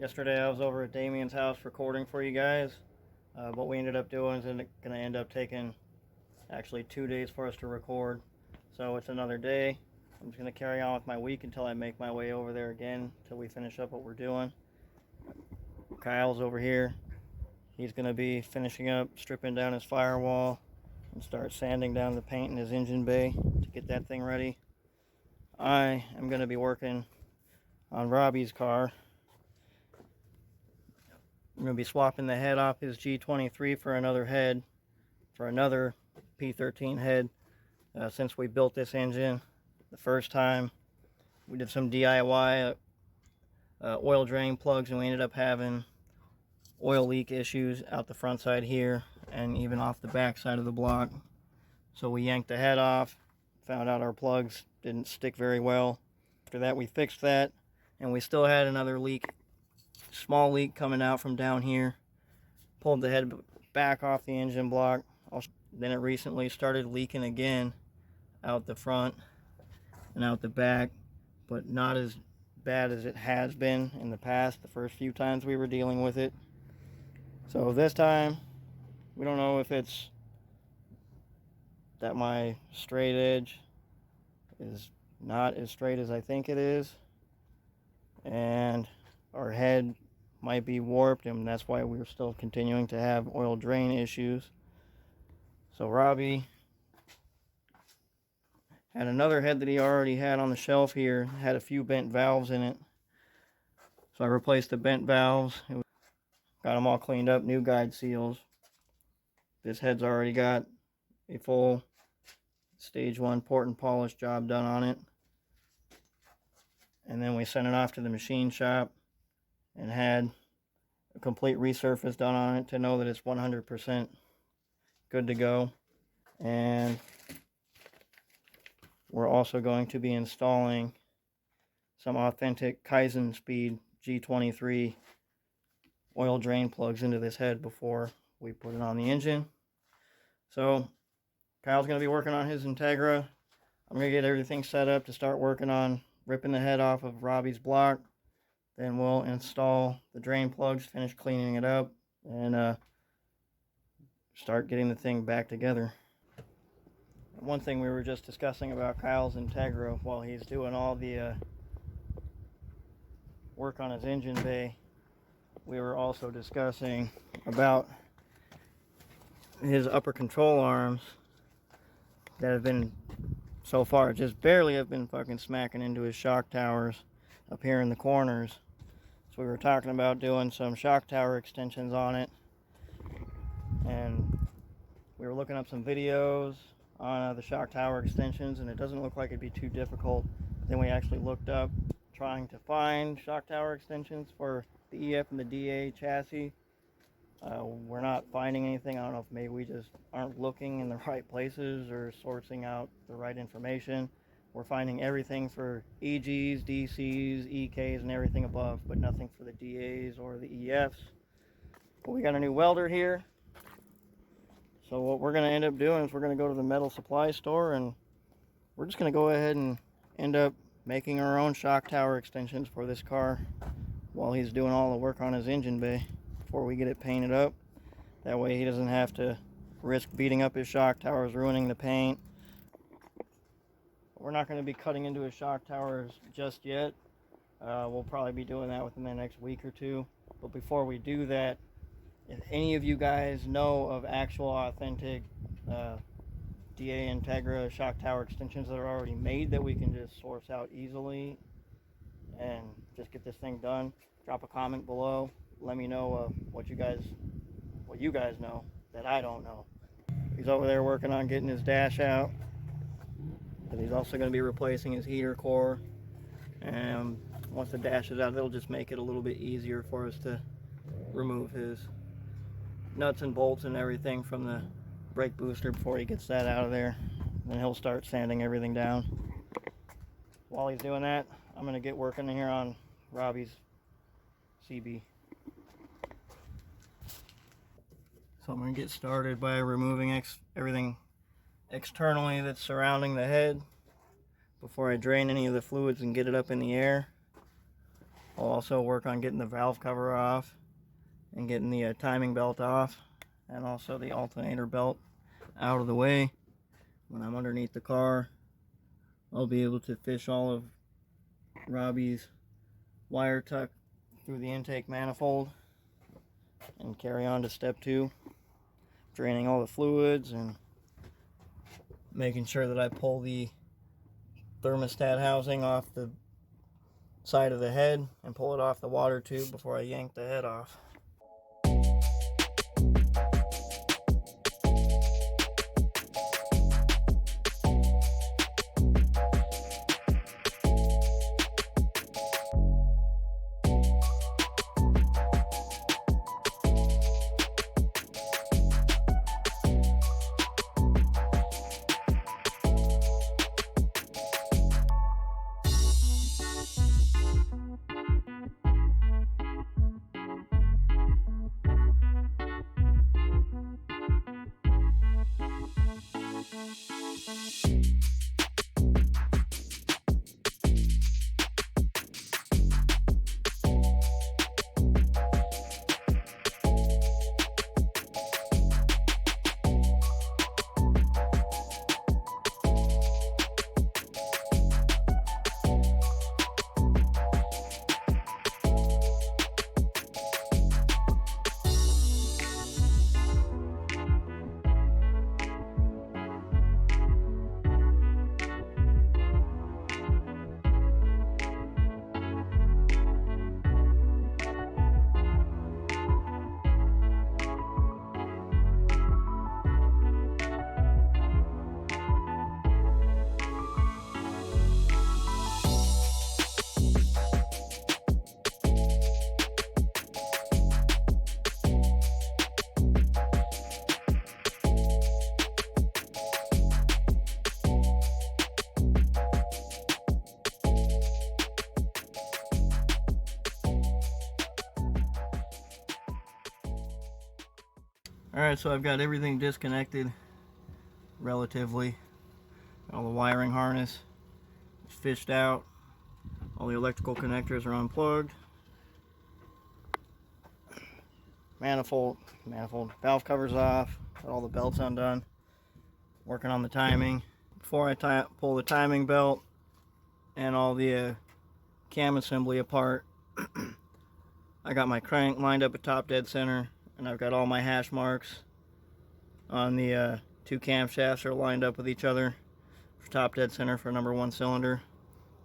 Yesterday I was over at Damien's house recording for you guys. What we ended up doing is going to end up taking actually 2 days for us to record. So it's another day. I'm just going to carry on with my week until I make my way over there again until we finish up what we're doing. Kyle's over here. He's going to be finishing up stripping down his firewall and start sanding down the paint in his engine bay to get that thing ready. I am going to be working on Robbie's car. I'm going to be swapping the head off his G23 for another head, for another P13 head. Since we built this engine the first time, we did some DIY oil drain plugs, and we ended up having oil leak issues out the front side here and even off the back side of the block. So we yanked the head off, found out our plugs didn't stick very well. After that we fixed that, and we still had another leak, small leak coming out from down here. Pulled the head back off the engine block. Then it recently started leaking again out the front and out the back, but not as bad as it has been in the past, the first few times we were dealing with it. So this time, we don't know if it's that my straight edge is not as straight as I think it is, and our head might be warped, and that's why we're still continuing to have oil drain issues. So Robbie had another head that he already had on the shelf here, had a few bent valves in it. So I replaced the bent valves, got them all cleaned up, new guide seals. This head's already got a full stage 1 port and polish job done on it. And then we sent it off to the machine shop and had a complete resurface done on it to know that it's 100% good to go. And we're also going to be installing some authentic kaizenspeed g23 oil drain plugs into this head before we put it on the engine. So Kyle's going to be working on his Integra. I'm going to get everything set up to start working on ripping the head off of Robbie's block. Then we'll install the drain plugs, finish cleaning it up, and start getting the thing back together. One thing we were just discussing about Kyle's Integra while he's doing all the work on his engine bay, we were also discussing about his upper control arms that have been, so far, just barely have been fucking smacking into his shock towers up here in the corners. So we were talking about doing some shock tower extensions on it, and we were looking up some videos on the shock tower extensions, and it doesn't look like it'd be too difficult. But then we actually looked up trying to find shock tower extensions for the EF and the DA chassis. We're not finding anything. I don't know if maybe we just aren't looking in the right places or sourcing out the right information. We're finding everything for EGs, DCs, EKs, and everything above, but nothing for the DAs or the EFs. But we got a new welder here. So what we're going to end up doing is we're going to go to the metal supply store, and we're just going to go ahead and end up making our own shock tower extensions for this car while he's doing all the work on his engine bay before we get it painted up. That way he doesn't have to risk beating up his shock towers, ruining the paint. We're not going to be cutting into his shock towers just yet. We'll probably be doing that within the next week or two. But before we do that, if any of you guys know of actual authentic DA Integra shock tower extensions that are already made that we can just source out easily and just get this thing done, drop a comment below. Let me know what you guys know that I don't know. He's over there working on getting his dash out, but he's also going to be replacing his heater core, and once the dash is out, it'll just make it a little bit easier for us to remove his nuts and bolts and everything from the brake booster before he gets that out of there. Then he'll start sanding everything down. While he's doing that, I'm going to get working here on Robbie's CB. So I'm going to get started by removing everything externally that's surrounding the head before I drain any of the fluids and get it up in the air. I'll also work on getting the valve cover off and getting the timing belt off, and also the alternator belt out of the way. When I'm underneath the car, I'll be able to fish all of Robbie's wire tuck through the intake manifold and carry on to step 2, draining all the fluids and making sure that I pull the thermostat housing off the side of the head and pull it off the water tube before I yank the head off. Alright, so I've got everything disconnected relatively. All the wiring harness is fished out. All the electrical connectors are unplugged. Manifold valve covers off. Got all the belts undone. Working on the timing. Before I pull the timing belt and all the cam assembly apart, I got my crank lined up at top dead center, and I've got all my hash marks on the 2 camshafts are lined up with each other for top dead center for number 1 cylinder.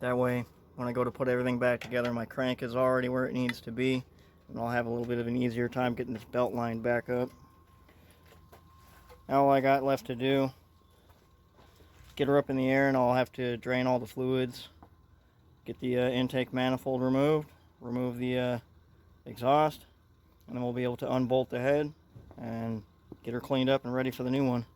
That way, when I go to put everything back together, my crank is already where it needs to be, and I'll have a little bit of an easier time getting this belt lined back up. Now all I got left to do, get her up in the air, and I'll have to drain all the fluids, get the intake manifold removed, remove the exhaust, and then we'll be able to unbolt the head and get her cleaned up and ready for the new one.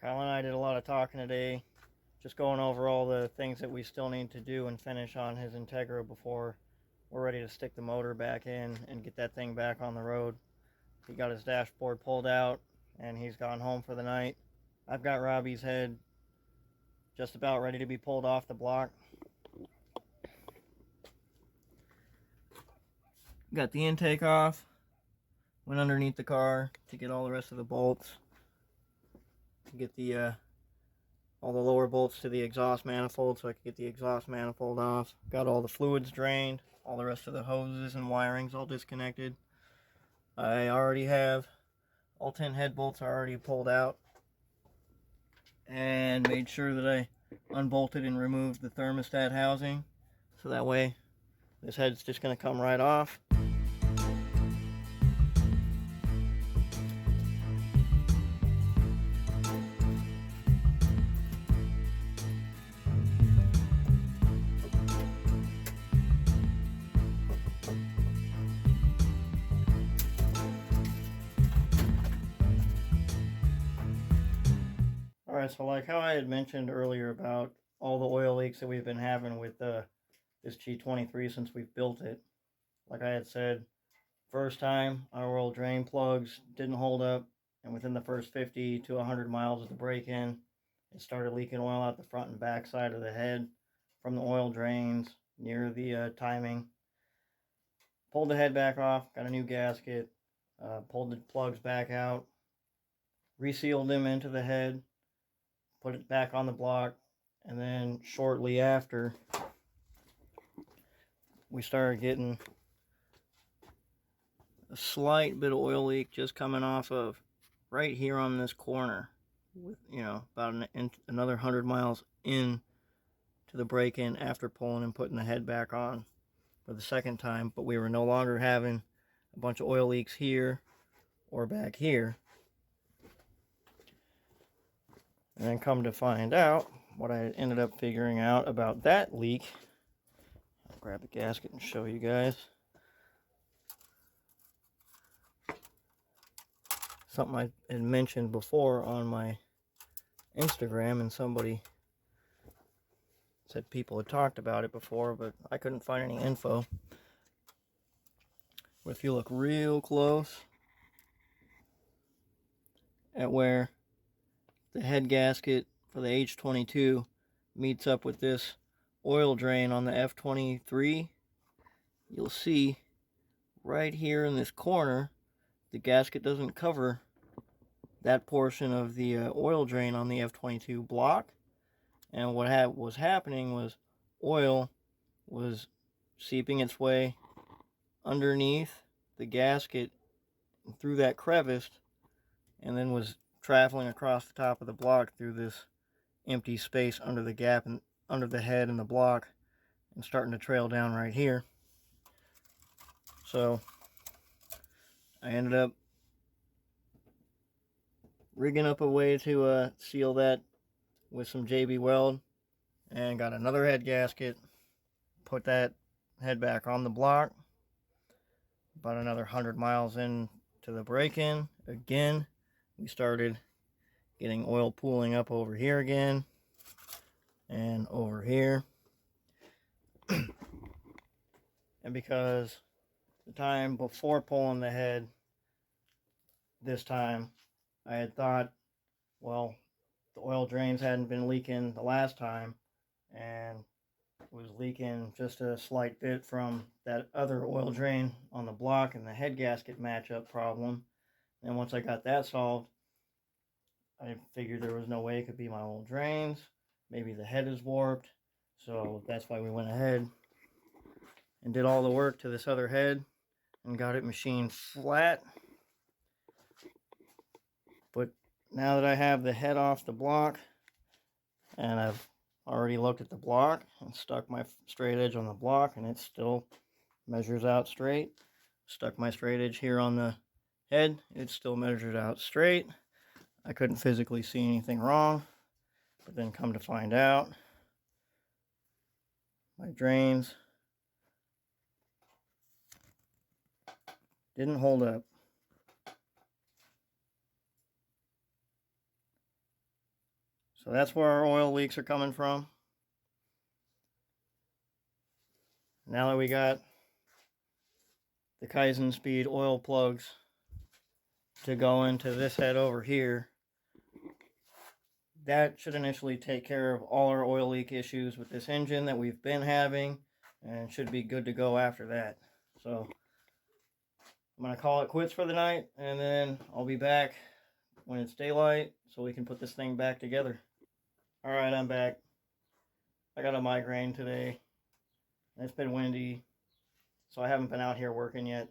Kyle and I did a lot of talking today, just going over all the things that we still need to do and finish on his Integra before we're ready to stick the motor back in and get that thing back on the road. He got his dashboard pulled out and he's gone home for the night. I've got Robbie's head just about ready to be pulled off the block. Got the intake off, went underneath the car to get all the rest of the bolts, to get the all the lower bolts to the exhaust manifold so I could get the exhaust manifold off. Got all the fluids drained, all the rest of the hoses and wirings all disconnected. I already have all 10 head bolts are already pulled out, and made sure that I unbolted and removed the thermostat housing, so that way this head's just going to come right off. Alright, so like how I had mentioned earlier about all the oil leaks that we've been having with this G23 since we've built it. Like I had said, first time our oil drain plugs didn't hold up, and within the first 50 to 100 miles of the break-in, it started leaking oil out the front and back side of the head from the oil drains near the timing. Pulled the head back off, got a new gasket, pulled the plugs back out, resealed them into the head, put it back on the block, and then shortly after we started getting a slight bit of oil leak just coming off of right here on this corner, with, you know, about another 100 miles in to the break-in after pulling and putting the head back on for the second time. But we were no longer having a bunch of oil leaks here or back here. And then come to find out, what I ended up figuring out about that leak, I'll grab the gasket and show you guys. Something I had mentioned before on my Instagram, and somebody said people had talked about it before, but I couldn't find any info. But if you look real close at where the head gasket for the H22 meets up with this oil drain on the F23, you'll see right here in this corner, the gasket doesn't cover that portion of the oil drain on the F22 block. And what was happening was oil was seeping its way underneath the gasket through that crevice, and then was traveling across the top of the block through this empty space under the gap and under the head and the block, and starting to trail down right here. So I ended up rigging up a way to seal that with some JB weld, and got another head gasket, put that head back on the block. About another 100 miles in to the break-in, again we started getting oil pooling up over here again and over here. And because the time before pulling the head this time, I had thought, well, the oil drains hadn't been leaking the last time, and was leaking just a slight bit from that other oil drain on the block and the head gasket matchup problem. And once I got that solved, I figured there was no way it could be my oil drains. Maybe the head is warped. So that's why we went ahead and did all the work to this other head and got it machined flat. But now that I have the head off the block, and I've already looked at the block and stuck my straight edge on the block, and it still measures out straight. Stuck my straight edge here on the head, it still measures out straight. I couldn't physically see anything wrong, but then come to find out, my drains didn't hold up. So that's where our oil leaks are coming from. Now that we got the Kaizenspeed oil plugs to go into this head over here, that should initially take care of all our oil leak issues with this engine that we've been having, and should be good to go after that. So I'm going to call it quits for the night, and then I'll be back when it's daylight so we can put this thing back together. Alright, I'm back. I got a migraine today. It's been windy, so I haven't been out here working yet.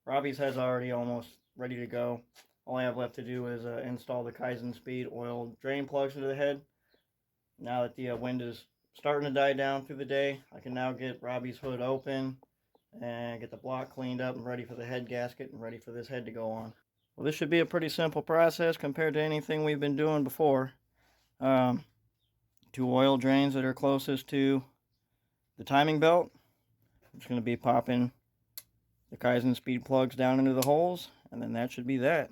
Robbie's head's already almost ready to go. All I have left to do is install the Kaizenspeed oil drain plugs into the head. Now that the wind is starting to die down through the day, I can now get Robbie's hood open and get the block cleaned up and ready for the head gasket and ready for this head to go on. Well, this should be a pretty simple process compared to anything we've been doing before. 2 oil drains that are closest to the timing belt. I'm just going to be popping the Kaizenspeed plugs down into the holes, and then that should be that.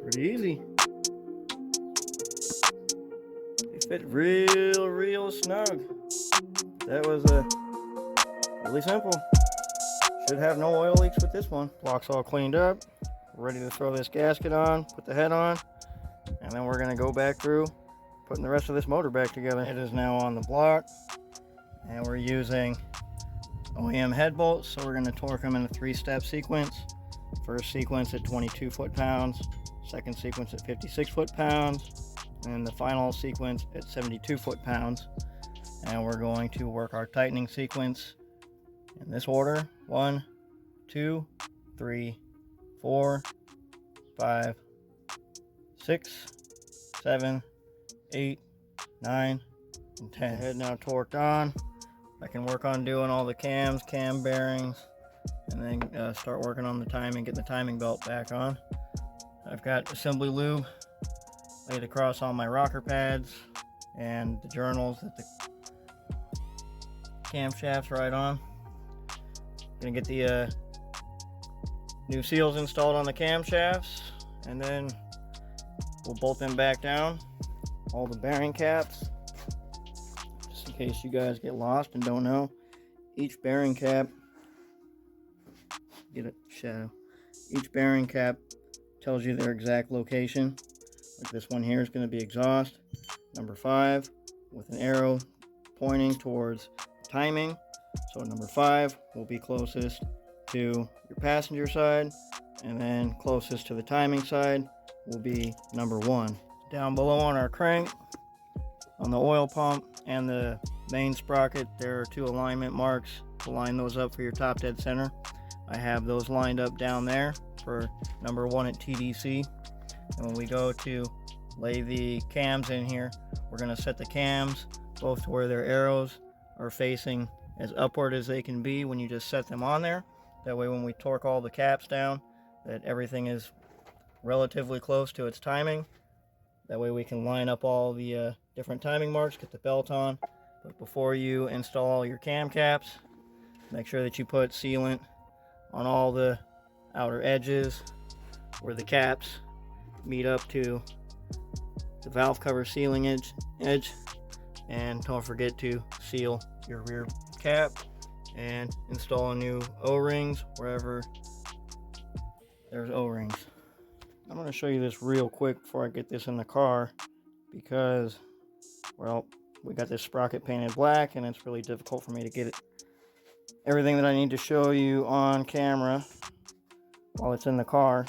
Pretty easy. They fit real snug. That was really simple. Should have no oil leaks with this one. Block's all cleaned up. Ready to throw this gasket on, put the head on, and then we're gonna go back through putting the rest of this motor back together. It is now on the block, and we're using OEM head bolts, so we're gonna torque them in a 3-step sequence. First sequence at 22 foot-pounds, second sequence at 56 foot-pounds, and the final sequence at 72 foot-pounds. And we're going to work our tightening sequence in this order: 1, 2, 3, 4, 5, 6, 7, 8, 9, and 10. The head now torqued on. I can work on doing all the cams, cam bearings, and then start working on the timing, get the timing belt back on. I've got assembly lube laid across all my rocker pads and the journals that the camshafts right on. Gonna get the new seals installed on the camshafts, and then we'll bolt them back down. All the bearing caps, just in case you guys get lost and don't know, each bearing cap, get a shadow, each bearing cap tells you their exact location. Like this one here is going to be exhaust number 5 with an arrow pointing towards timing. So number 5 will be closest to your passenger side, and then closest to the timing side will be number 1. Down below on our crank, on the oil pump and the main sprocket, there are 2 alignment marks to line those up for your top dead center. I have those lined up down there for number 1 at TDC. And when we go to lay the cams in here, we're going to set the cams both to where their arrows are facing as upward as they can be when you just set them on there. That way when we torque all the caps down, that everything is relatively close to its timing. That way we can line up all the different timing marks, get the belt on. But before you install your cam caps, make sure that you put sealant on all the outer edges where the caps meet up to the valve cover sealing edge, and don't forget to seal your rear cap and install new O-rings wherever there's O-rings. I'm going to show you this real quick before I get this in the car, because, well, we got this sprocket painted black and it's really difficult for me to get everything that I need to show you on camera while it's in the car.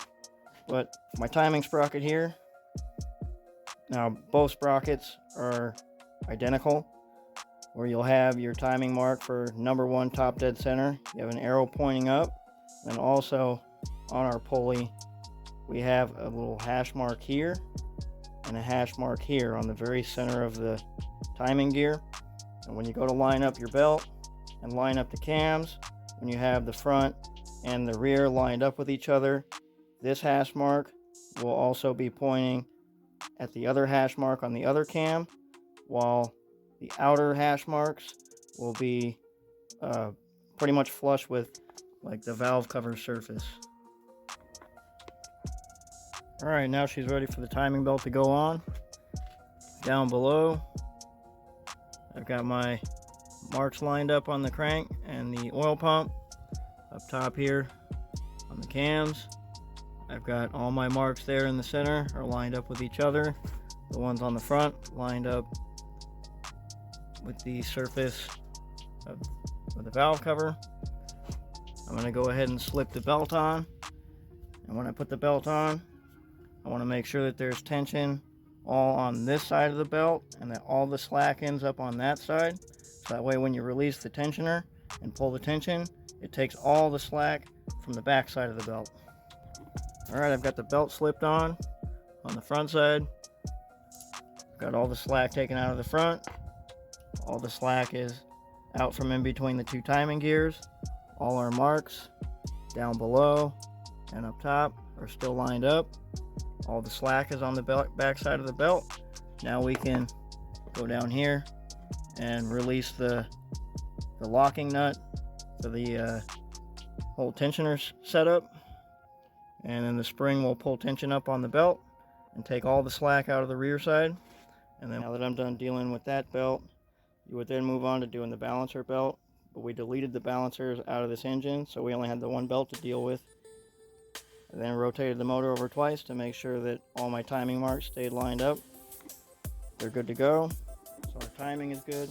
But my timing sprocket here, now both sprockets are identical, where you'll have your timing mark for number 1 top dead center. You have an arrow pointing up, and also on our pulley we have a little hash mark here and a hash mark here on the very center of the timing gear. And when you go to line up your belt and line up the cams, when you have the front and the rear lined up with each other, this hash mark will also be pointing at the other hash mark on the other cam, while the outer hash marks will be pretty much flush with like the valve cover surface. Alright, now she's ready for the timing belt to go on. Down below, I've got my marks lined up on the crank and the oil pump. Up top here on the cams, I've got all my marks there in the center are lined up with each other. The ones on the front lined up with the surface of the valve cover. I'm going to go ahead and slip the belt on. And when I put the belt on, I want to make sure that there's tension all on this side of the belt and that all the slack ends up on that side. So that way when you release the tensioner and pull the tension, it takes all the slack from the back side of the belt. Alright, I've got the belt slipped on the front side. Got all the slack taken out of the front. All the slack is out from in between the two timing gears. All our marks down below and up top are still lined up. All the slack is on the back side of the belt. Now we can go down here and release the locking nut for the whole tensioner setup, and then the spring will pull tension up on the belt and take all the slack out of the rear side. And then now that I'm done dealing with that belt, you would then move on to doing the balancer belt, but we deleted the balancers out of this engine, so we only had the one belt to deal with. And then rotated the motor over twice to make sure that all my timing marks stayed lined up. They're good to go, so our timing is good.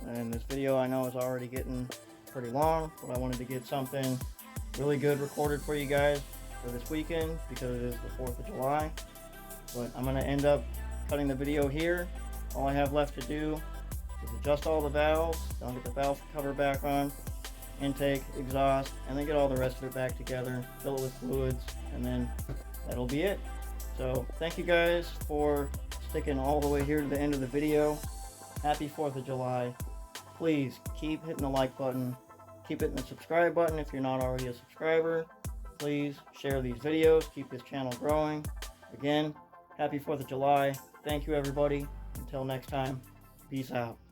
And this video I know is already getting pretty long, but I wanted to get something really good recorded for you guys for this weekend because it is the 4th of July. But I'm going to end up cutting the video here. All I have left to do is adjust all the valves, then I'll get the valve cover back on, intake, exhaust, and then get all the rest of it back together, fill it with fluids, and then that'll be it. So thank you guys for sticking all the way here to the end of the video. Happy 4th of July. Please keep hitting the like button, keep hitting the subscribe button if you're not already a subscriber. Please share these videos, keep this channel growing. Again, happy 4th of July. Thank you everybody. Until next time, peace out.